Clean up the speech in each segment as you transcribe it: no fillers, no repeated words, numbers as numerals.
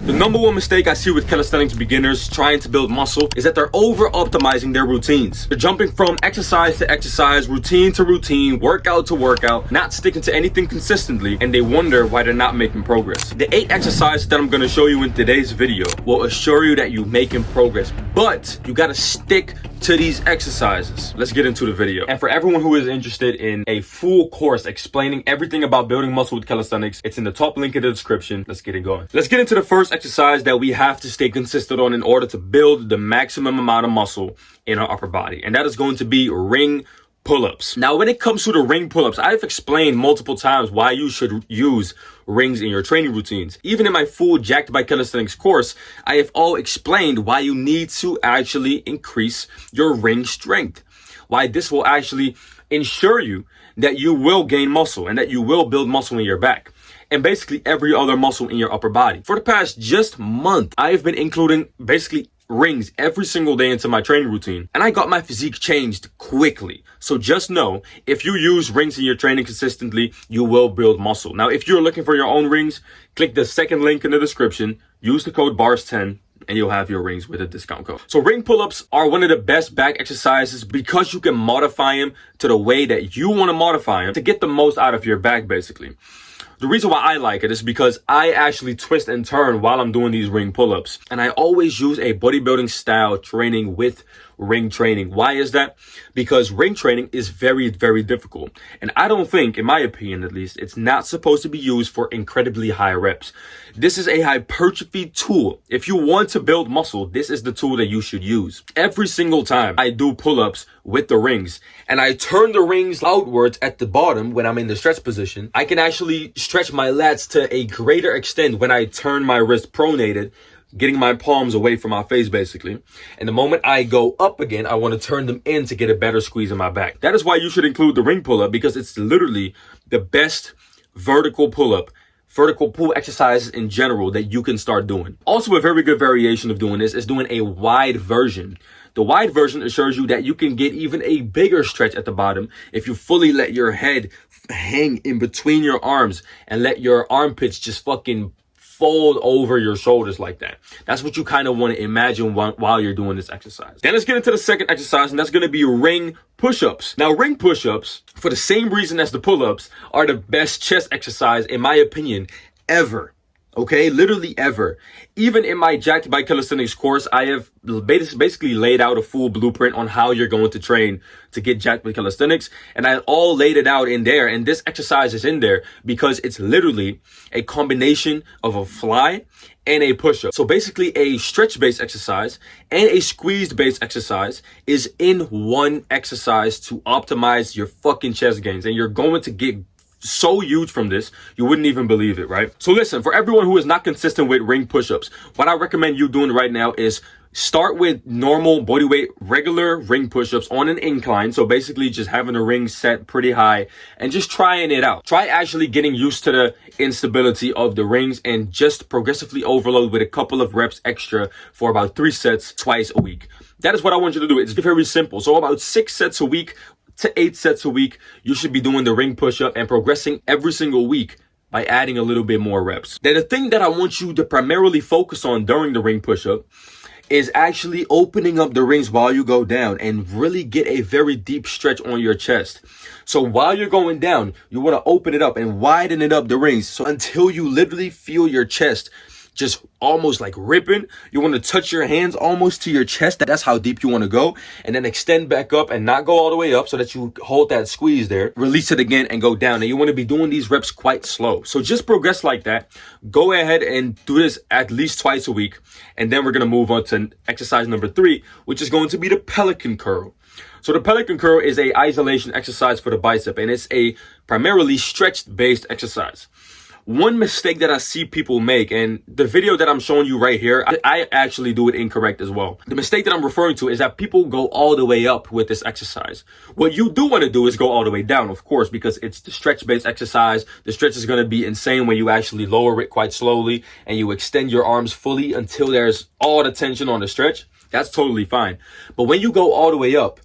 The number one mistake I see with calisthenics beginners trying to build muscle is that they're over-optimizing their routines. They're jumping from exercise to exercise, routine to routine, workout to workout, not sticking to anything consistently, and they wonder why they're not making progress. The 8 exercises that I'm going to show you in today's video will assure you that you're making progress, but you got to stick to these exercises. Let's get into the video. And for everyone who is interested in a full course explaining everything about building muscle with calisthenics, it's in the top link in the description. Let's get it going. Let's get into the first exercise that we have to stay consistent on in order to build the maximum amount of muscle in our upper body, and that is going to be ring pull-ups. Now, when it comes to the ring pull-ups, I've explained multiple times why you should use rings in your training routines. Even in my full Jacked by Calisthenics course, I have all explained why you need to actually increase your ring strength, why this will actually ensure you that you will gain muscle and that you will build muscle in your back and basically every other muscle in your upper body. For the past just month, I have been including basically rings every single day into my training routine, and I got my physique changed quickly. So just know, if you use rings in your training consistently, you will build muscle. Now, if you're looking for your own rings, click the second link in the description, use the code BARS10, and you'll have your rings with a discount code. So ring pull-ups are one of the best back exercises because you can modify them to the way that you want to modify them to get the most out of your back, basically. The reason why I like it is because I actually twist and turn while I'm doing these ring pull-ups. And I always use a bodybuilding style training with ring training. Why is that? Because ring training is very, very difficult. And I don't think, in my opinion at least, it's not supposed to be used for incredibly high reps. This is a hypertrophy tool. If you want to build muscle, this is the tool that you should use. Every single time I do pull-ups with the rings and I turn the rings outwards at the bottom when I'm in the stretch position, I can actually stretch my lats to a greater extent when I turn my wrist pronated, getting my palms away from my face basically. And the moment I go up again, I want to turn them in to get a better squeeze in my back. That is why you should include the ring pull-up, because it's literally the best vertical pull exercises in general that you can start doing. Also, a very good variation of doing this is doing a wide version. The wide version assures you that you can get even a bigger stretch at the bottom if you fully let your head hang in between your arms and let your armpits just fucking fold over your shoulders like that. That's what you kind of want to imagine while you're doing this exercise. Then let's get into the second exercise, and that's going to be ring push-ups. Now, ring push-ups, for the same reason as the pull-ups, are the best chest exercise, in my opinion, ever. Okay, literally ever. Even in my Jacked by Calisthenics course, I have basically laid out a full blueprint on how you're going to train to get jacked by calisthenics, and I all laid it out in there. And this exercise is in there because it's literally a combination of a fly and a push-up. So basically a stretch-based exercise and a squeeze-based exercise is in one exercise to optimize your fucking chest gains, and you're going to get so huge from this, you wouldn't even believe it, right? So listen, for everyone who is not consistent with ring push-ups, what I recommend you doing right now is start with normal bodyweight, regular ring push-ups on an incline. So basically just having the ring set pretty high and just trying it out. Try actually getting used to the instability of the rings and just progressively overload with a couple of reps extra for about 3 sets twice a week. That is what I want you to do. It's very simple. So about 6 sets a week to 8 sets a week, you should be doing the ring push-up and progressing every single week by adding a little bit more reps. Then the thing that I want you to primarily focus on during the ring push-up is actually opening up the rings while you go down and really get a very deep stretch on your chest. So while you're going down, you want to open it up and widen it up the rings, so until you literally feel your chest just almost like ripping. You want to touch your hands almost to your chest. That's how deep you want to go. And then extend back up and not go all the way up so that you hold that squeeze there. Release it again and go down. And you want to be doing these reps quite slow. So just progress like that. Go ahead and do this at least twice a week. And then we're going to move on to exercise number 3, which is going to be the Pelican curl. So the Pelican curl is a isolation exercise for the bicep, and it's a primarily stretch-based exercise. One mistake that I see people make, and the video that I'm showing you right here, I actually do it incorrect as well. The mistake that I'm referring to is that people go all the way up with this exercise. What you do want to do is go all the way down, of course, because it's the stretch-based exercise. The stretch is going to be insane when you actually lower it quite slowly and you extend your arms fully until there's all the tension on the stretch. That's totally fine. But when you go all the way up,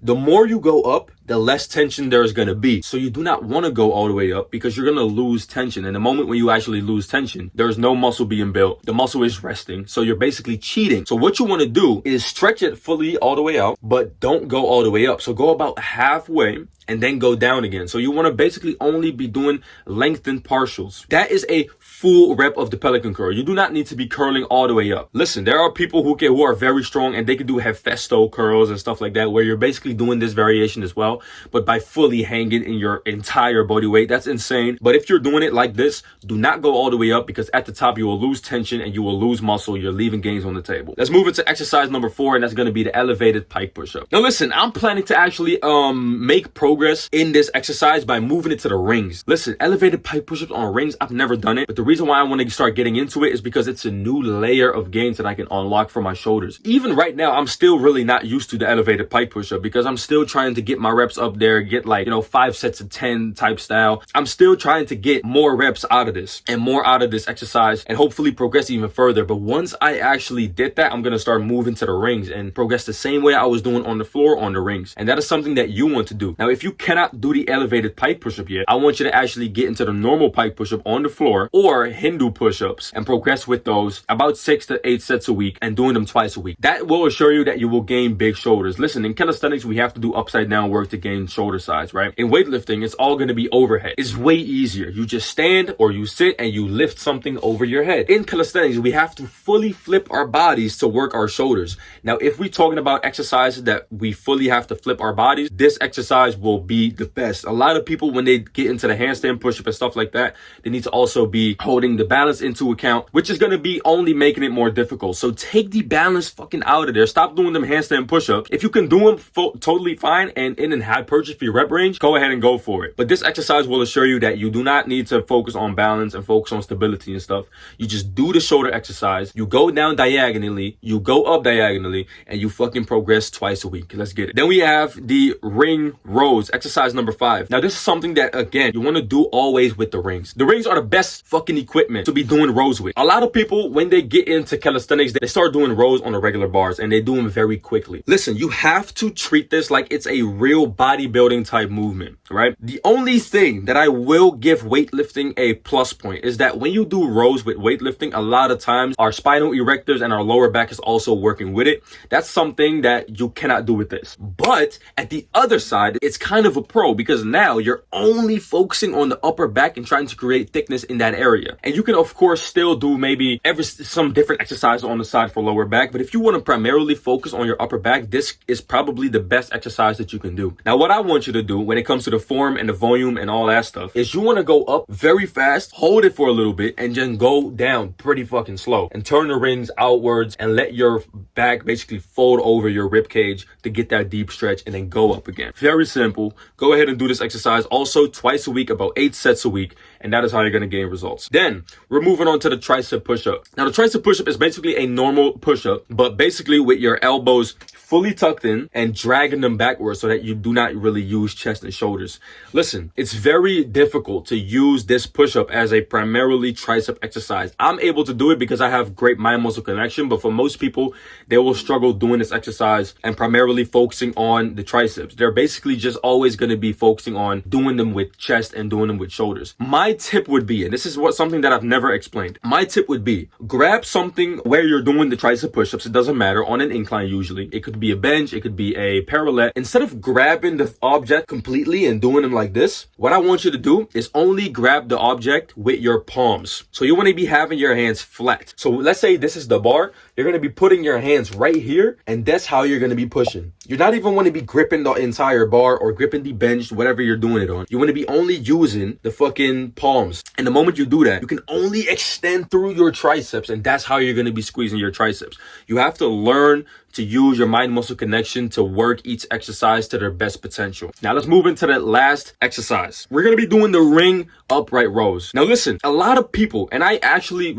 The more you go up, the less tension there is going to be. So you do not want to go all the way up because you're going to lose tension. And the moment when you actually lose tension, there is no muscle being built. The muscle is resting. So you're basically cheating. So what you want to do is stretch it fully all the way out, but don't go all the way up. So go about halfway and then go down again. So you want to basically only be doing lengthened partials. That is a full rep of the Pelican curl. You do not need to be curling all the way up. Listen, there are people who are very strong and they can do Hefesto curls and stuff like that, where you're basically doing this variation as well, but by fully hanging in your entire body weight. That's insane. But if you're doing it like this, do not go all the way up, because at the top you will lose tension and you will lose muscle. You're leaving gains on the table. Let's move into exercise number 4, and that's going to be the elevated pike push-up. Now listen, I'm planning to actually make progress in this exercise by moving it to the rings. Listen, elevated pike push-ups on rings, I've never done it, but the reason why I want to start getting into it is because it's a new layer of gains that I can unlock for my shoulders. Even right now, I'm still really not used to the elevated pike push-up because I'm still trying to get my reps up there, get 5 sets of 10 type style. I'm still trying to get more reps out of this and more out of this exercise and hopefully progress even further. But once I actually did that, I'm going to start moving to the rings and progress the same way I was doing on the floor on the rings. And that is something that you want to do. Now, if you cannot do the elevated pike push-up yet, I want you to actually get into the normal pike push-up on the floor or Hindu push-ups and progress with those about 6 to 8 sets a week and doing them twice a week. That will assure you that you will gain big shoulders. Listen, in calisthenics, we have to do upside down work to gain shoulder size, right? In weightlifting, it's all going to be overhead. It's way easier. You just stand or you sit and you lift something over your head. In calisthenics, we have to fully flip our bodies to work our shoulders. Now, if we're talking about exercises that we fully have to flip our bodies, this exercise will be the best. A lot of people, when they get into the handstand push-up and stuff like that, they need to also be holding the balance into account, which is going to be only making it more difficult. So take the balance fucking out of there. Stop doing them handstand push-ups. If you can do them totally fine and in a hypertrophy rep range, go ahead and go for it. But this exercise will assure you that you do not need to focus on balance and focus on stability and stuff. You just do the shoulder exercise. You go down diagonally, you go up diagonally, and you fucking progress twice a week. Let's get it. Then we have the ring rows, exercise number 5. Now, this is something that, again, you want to do always with the rings. The rings are the best fucking equipment to be doing rows with. A lot of people, when they get into calisthenics, they start doing rows on the regular bars and they do them very quickly. Listen, you have to treat this like it's a real bodybuilding type movement, right? The only thing that I will give weightlifting a plus point is that when you do rows with weightlifting, a lot of times our spinal erectors and our lower back is also working with it. That's something that you cannot do with this. But at the other side, it's kind of a pro because now you're only focusing on the upper back and trying to create thickness in that area. And you can, of course, still do maybe some different exercise on the side for lower back. But if you want to primarily focus on your upper back, this is probably the best exercise that you can do. Now, what I want you to do when it comes to the form and the volume and all that stuff is you want to go up very fast, hold it for a little bit, and then go down pretty fucking slow and turn the rings outwards and let your back basically fold over your rib cage to get that deep stretch and then go up again. Very simple. Go ahead and do this exercise also twice a week, about 8 sets a week, and that is how you're going to gain results. Then we're moving on to the tricep push-up. Now, the tricep push-up is basically a normal push-up, but basically with your elbows fully tucked in and dragging them backwards so that you do not really use chest and shoulders. Listen, it's very difficult to use this push-up as a primarily tricep exercise. I'm able to do it because I have great mind-muscle connection, but for most people, they will struggle doing this exercise and primarily focusing on the triceps. They're basically just always going to be focusing on doing them with chest and doing them with shoulders. My tip would be, and this is something that I've never explained, my tip would be grab something where you're doing the tricep push-ups. It doesn't matter, on an incline usually. It could be a bench, it could be a parallel. Instead of grabbing the object completely and doing them like this, what I want you to do is only grab the object with your palms. So you want to be having your hands flat. So let's say this is the bar. You're going to be putting your hands right here, and that's how you're going to be pushing. You're not even want to be gripping the entire bar or gripping the bench, whatever you're doing it on. You want to be only using the fucking palms. And the moment you do that, you can only extend through your triceps, and that's how you're going to be squeezing your triceps. You have to learn to use your mind-muscle connection to work each exercise to their best potential. Now let's move into the last exercise. We're going to be doing the ring upright rows. Now listen, a lot of people, and I actually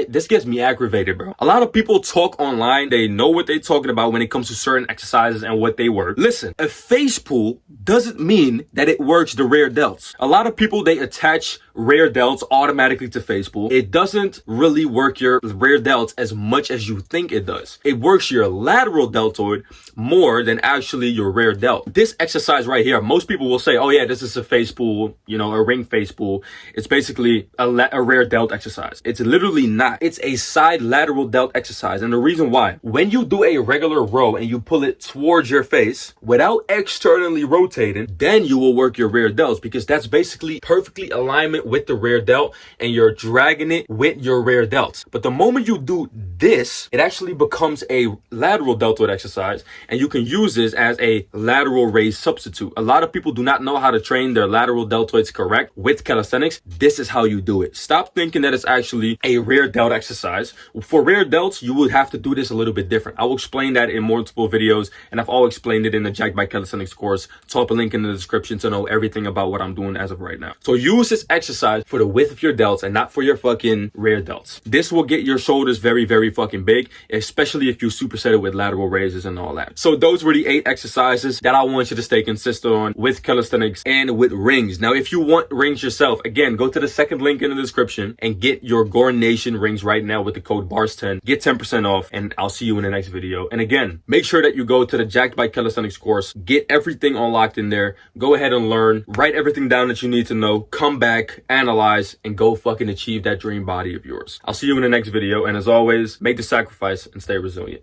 this gets me aggravated, bro. A lot of people talk online. They know what they're talking about when it comes to certain exercises and what they work. Listen, a face pull doesn't mean that it works the rear delts. A lot of people, they attach rear delts automatically to face pull. It doesn't really work your rear delts as much as you think it does. It works your lateral deltoid more than actually your rear delt. This exercise right here, most people will say, oh yeah, this is a face pull, you know, a ring face pull. It's basically a rear delt exercise. It's literally not. It's a side lateral delt exercise. And the reason why, when you do a regular row and you pull it towards your face without externally rotating, then you will work your rear delts, because that's basically perfectly alignment with the rear delt and you're dragging it with your rear delts. But the moment you do this, it actually becomes a lateral deltoid exercise, and you can use this as a lateral raise substitute. A lot of people do not know how to train their lateral deltoids correct with calisthenics. This is how you do it. Stop thinking that it's actually a rear delt exercise. For rear delts, you would have to do this a little bit different. I will explain that in multiple videos, and I've all explained it in the Jacked by Calisthenics course. Top a link in the description to know everything about what I'm doing as of right now. So use this exercise for the width of your delts and not for your fucking rear delts. This will get your shoulders very, very fucking big, especially if you superset it with lateral raises and all that. So those were the 8 exercises that I want you to stay consistent on with calisthenics and with rings. Now, if you want rings yourself, again, go to the second link in the description and get your Gorn Nation rings right now with the code BARS10. Get 10% off, and I'll see you in the next video. And again, make sure that you go to the Jacked by Calisthenics course, get everything unlocked in there, go ahead and learn, write everything down that you need to know, come back, analyze, and go fucking achieve that dream body of yours. I'll see you in the next video, and as always, make the sacrifice and stay resilient.